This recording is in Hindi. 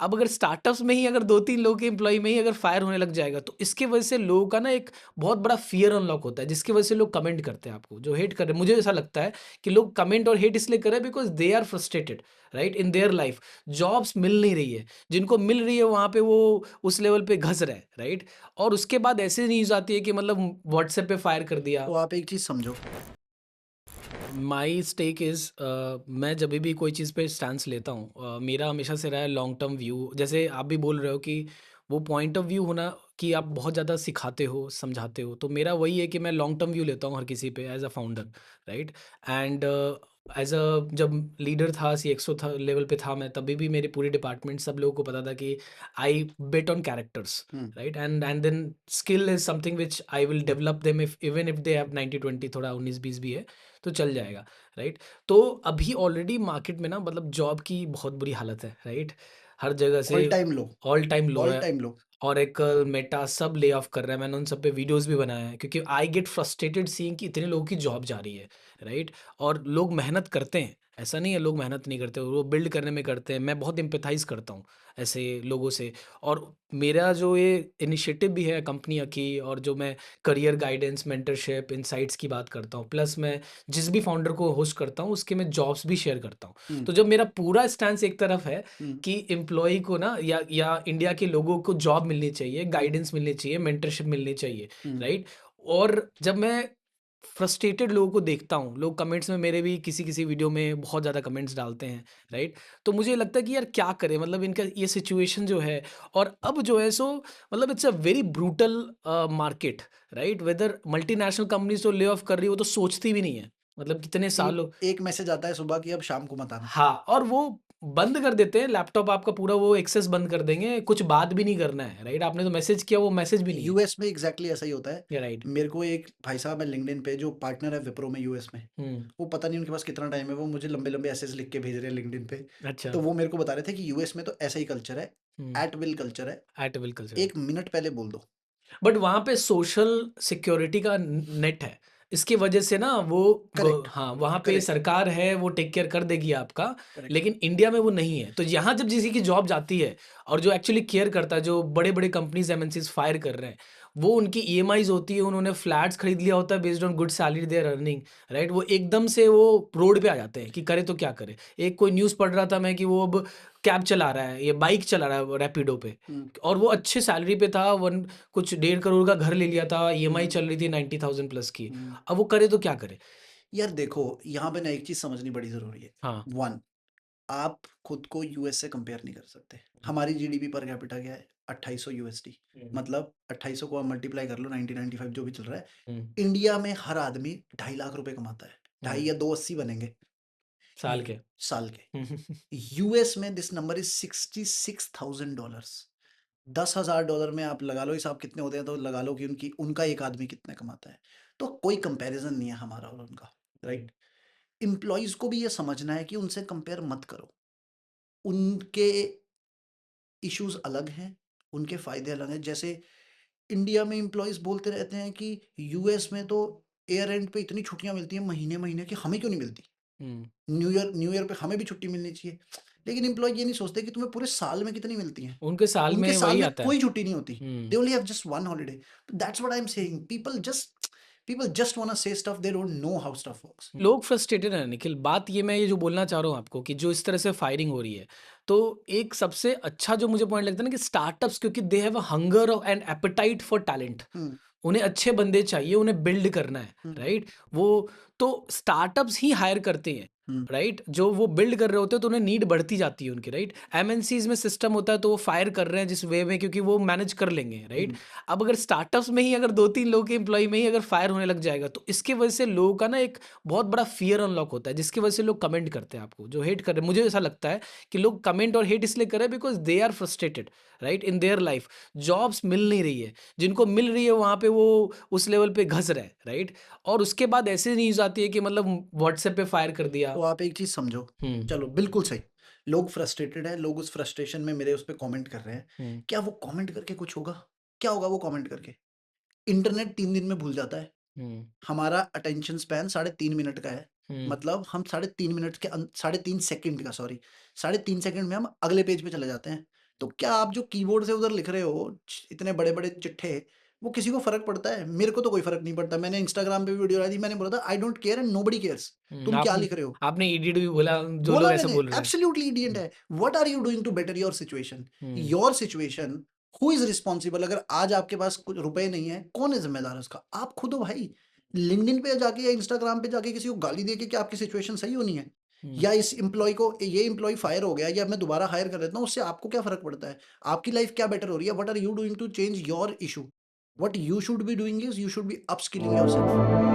अब अगर स्टार्टअप्स में ही अगर 2-3 लोग के एम्प्लॉयी में ही अगर फायर होने लग जाएगा, तो इसकी वजह से लोगों का ना एक बहुत बड़ा फ़ियर अनलॉक होता है, जिसकी वजह से लोग कमेंट करते हैं आपको, जो हेट कर रहे हैं। मुझे ऐसा लगता है कि लोग कमेंट और हेट इसलिए कर रहे हैं because they are frustrated, right? In their life jobs मिल नहीं रही है, जिनको मिल रही है वहाँ पे वो उस लेवल पे घस रहे हैं, राइट? और उसके बाद ऐसी न्यूज़ आती है कि मतलब व्हाट्सएप पे फायर कर दिया। तो आप एक चीज़ समझो। माई स्टेक इज़ मैं जब भी कोई चीज़ पे स्टैंस लेता हूँ, मेरा हमेशा से रहा है लॉन्ग टर्म व्यू। जैसे आप भी बोल रहे हो कि वो पॉइंट ऑफ व्यू होना कि आप बहुत ज़्यादा सिखाते हो, समझाते हो, तो मेरा वही है कि मैं लॉन्ग टर्म व्यू लेता हूँ हर किसी पे as a founder, right? And as a जब लीडर था, सीएक्सओ था लेवल पे था मैं, तभी भी मेरे पूरे डिपार्टमेंट सब लोगों को पता था कि I bet on characters, hmm, right? And then skill is something which I will develop them if even if they have 90-20, थोड़ा 19-20 भी है तो चल जाएगा, राइट? तो अभी ऑलरेडी मार्केट में ना मतलब जॉब की बहुत बुरी हालत है, राइट? हर जगह ऑल से टाइम लो, ऑल टाइम लो ऑल है। टाइम लो। ओरेकल, मेटा सब ले ऑफ कर रहा है। मैंने उन सब पे वीडियोज़ भी बनाए हैं क्योंकि आई गेट फ्रस्ट्रेटेड सीइंग कि इतने लोगों की जॉब जा रही है, राइट? और लोग मेहनत करते हैं, ऐसा नहीं है लोग मेहनत नहीं करते, वो बिल्ड करने में करते हैं। मैं बहुत एम्पैथाइज़ करता हूँ ऐसे लोगों से। और मेरा जो ये इनिशिएटिव भी है कंपनियों की, और जो मैं करियर गाइडेंस, मेंटरशिप, इनसाइट्स की बात करता हूँ, प्लस मैं जिस भी फाउंडर को होस्ट करता हूँ, उसके मैं जॉब्स भी शेयर करता हूँ। हुँ, तो जब मेरा पूरा स्टैंस एक तरफ है हुँ, कि एम्प्लॉयी को ना या इंडिया के लोगों को जॉब मिलनी चाहिए, हुँ, गाइडेंस मिलनी चाहिए, मेंटरशिप मिलनी चाहिए, हुँ। राइट? और जब मैं फ्रस्ट्रेटेड लोगों को देखता हूँ, लोग कमेंट्स में मेरे भी किसी-किसी वीडियो में बहुत ज़्यादा कमेंट्स डालते हैं, राइट? तो मुझे लगता है कि यार क्या करें, मतलब इनका ये सिचुएशन जो है, और अब जो है सो मतलब it's a very brutal market, right? Whether multinational companies तो ले ऑफ कर रही है, वो तो सोचती भी नहीं है। मतलब कितने एक सालों। एक मैसेज आता है सुबह कि अब शाम को मत आना। हाँ, और वो बंद कर देते हैं लैपटॉप आपका पूरा, वो एक्सेस बंद कर देंगे, कुछ बात भी नहीं करना है, राइट? आपने तो मैसेज किया, वो मैसेज भी नहीं है। यूएस में एग्ज़ैक्टली ऐसा ही होता है। या राइट। मेरे को एक भाई साहब है लिंक्डइन पे जो पार्टनर है विप्रो में यूएस में। हुँ, वो पता नहीं उनके पास कितना टाइम है, वो मुझे लंबे-लंबे एसेज लिख के भेज रहे हैं लिंक्डइन पे। अच्छा। तो वो मेरे को बता रहे थे कि यूएस में तो ऐसा ही कल्चर है, हुँ, एट विल कल्चर है। At will culture. 1 मिनट पहले बोल दो। बट वहाँ पे सोशल सिक्योरिटी का न नेट है। इसकी वजह से ना वो ग करेक्ट, हाँ, वहाँ पे करेक्ट, सरकार है, वो टेक केयर कर देगी आपका, करेक्ट। लेकिन इंडिया में वो नहीं है। तो यहाँ जब किसी की जॉब जाती है, और जो एक्चुअली केयर करता है, जो बड़े-बड़े कंपनीज़, एमएनसीज़ फायर कर रहे हैं, वो उनकी ईएमआईज़ होती है, उन्होंने फ्लैट्स खरीद लिया होता है based on good salary they are earning, right? वो एकदम से वो रोड पे आ जाते हैं कि करे तो क्या करे? एक कोई न्यूज़ पढ़ रहा था मैं कि वो अब कैब चला रहा है, या बाइक चला रहा है रैपिडो पे, हुँ, और वो अच्छे सैलरी पे था, वन कुछ 1.5 करोड़ का घर ले लिया था, ईएमआई हुँ, चल रही थी 90,000 प्लस की। हुँ। अब वो करे तो क्या करे? यार देखो, यहाँ पे ना एक चीज़ समझनी बड़ी ज़रूरी है। हाँ। 1 आप खुद को यूएस से कंपेयर नहीं कर सकते। हमारी जीडीपी पर कैपिटा क्या है? 2800 यूएसडी। हुँ, मतलब 2800 को आप मल्टीप्लाई कर लो 90-95 जो भी चल रहा है। हुँ, इंडिया में हर आदमी 2.5 लाख रुपए कमाता है। ढाई हुँ, या 280 बनेंगे साल य के। साल के। हुँ, यूएस में दिस नंबर इज़ $66,000। $10,000 में आप लगा लो हिसाब कितने होते हैं, तो लगा लो कि उनकी उनका एक आदमी कितने कमाता है। तो कोई कंपैरिज़न नहीं है हमारा और उनका, हुँ, राइट? एम्प्लॉइज़ को भी ये समझना है कि उनसे कंपेयर मत करो। उनके इश्यूज़ अलग हैं, उनके फ़ायदे अलग हैं। जैसे इंडिया में एम्प्लॉइज़ बोलते रहते हैं कि यूएस में तो ईयर एंड पे इतनी छुट्टियाँ मिलती हैं महीने-महीने की, हमें क्यों नहीं मिलती? हुँ। न्यू ईयर पे हमें भी छुट्टी मिलनी चाहिए। लेकिन एम्प्लॉयी ये नहीं सोचते कि तुम्हें पूरे साल में कितनी मिलती हैं। उनके साल उनके में साल वही में आता है। कोई छुट्टी नहीं होती। Hmm. They only have just 1 holiday. That's what I am saying. People just wanna say stuff they don't know how stuff works. लोग फ्रस्ट्रेटेड हैं निखिल, बात ये मैं ये जो बोलना चाह रहा हूँ आपको कि जो इस तरह से फायरिंग हो रही है, तो एक सबसे अच्छा जो मुझे पॉइंट लगता है ना कि स्टार्टअप्स, क्योंकि they have a hunger and appetite for talent. Hmm, उन्हें अच्छे बंदे चाहिए, उन्हें बिल्ड करना है, हुँ, राइट? वो तो स्टार्टअप्स ही हायर करते हैं, हुँ, राइट? जो वो बिल्ड कर रहे होते हैं तो उन्हें नीड बढ़ती जाती है उनकी, राइट? एमएनसीज़ में सिस्टम होता है तो वो फायर कर रहे हैं जिस वे में, क्योंकि वो मैनेज कर लेंगे, राइट? हुँ। अब अगर स्टार्टअप्स में ही अगर 2-3 लोग के एम्प्लॉयी में ही अगर फायर होने लग जाएगा, तो इसकी वजह से लोगों का ना एक बहुत बड़ा फ़ियर अनलॉक होता है, जिसकी वजह से लोग कमेंट करते हैं आपको, जो हेट कर रहे हैं। मुझे ऐसा लगता है कि लोग कमेंट और हेट इसलिए कर रहे हैं because they are frustrated, right? In their life jobs मिल नहीं रही है, जिनको मिल रही है वहाँ पे वो उस लेवल पे घस रहे हैं, राइट? और उसके बाद ऐसी न्यूज़ आती है कि मतलब व्हाट्सएप पे फायर कर दिया। तो आप एक चीज़ समझो। हुँ, चलो बिल्कुल सही। लोग फ्रस्ट्रेटेड हैं, लोग उस फ्रस्ट्रेशन में मेरे उस पे कमेंट कर रहे हैं। हुँ, क्या वो कमेंट करके कुछ होगा? क्या होगा वो कमेंट करके? इंटरनेट 3 दिन में भूल जाता है। हुँ, हमारा अटेंशन स्पैन साढ़े 3 मिनट का है। हुँ, मतलब हम साढ़े 3 मिनट के साढ़े 3 सेकंड का सॉरी, साढ़े 3 सेकंड में हम अगले पेज पे चले जाते हैं। तो क्या आप जो कीबोर्ड से उधर लिख रहे हो, इतने बड़े-बड़े चिट्ठे, वो किसी को फ़र्क पड़ता है? मेरे को तो कोई फ़र्क नहीं पड़ता। मैंने इंस्टाग्राम पे भी वीडियो डाली थी, मैंने बोला था I don't care and nobody cares. तुम क्या आपने लिख रहे हो? आपने इडियट भी बोला, जो लोग बोला ऐसा मैंने, बोल रहे हैं। एब्सोल्युटली इडियट हुँ, है। What are you doing to better your situation? Hmm, your situation, who is responsible? अगर आज आपके पास कुछ रुपए नहीं है, कौन है ज़िम्मेदार उसका? आप खुद हो भाई। लिंक्डइन पे जाके या इंस्टाग्राम पे जाके किसी को गाली दे के क्या आपकी सिचुएशन सही होनी है? हुँ, या इस एम्प्लॉयी को, ये एम्प्लॉयी फायर हो गया या मैं दोबारा हायर कर लेता हूँ, उससे आपको क्या फ़र्क पड़ता है? आपकी लाइफ़ क्या बेटर हो रही है? What are you doing to change your issue? What you should be doing is you should be upskilling yourself.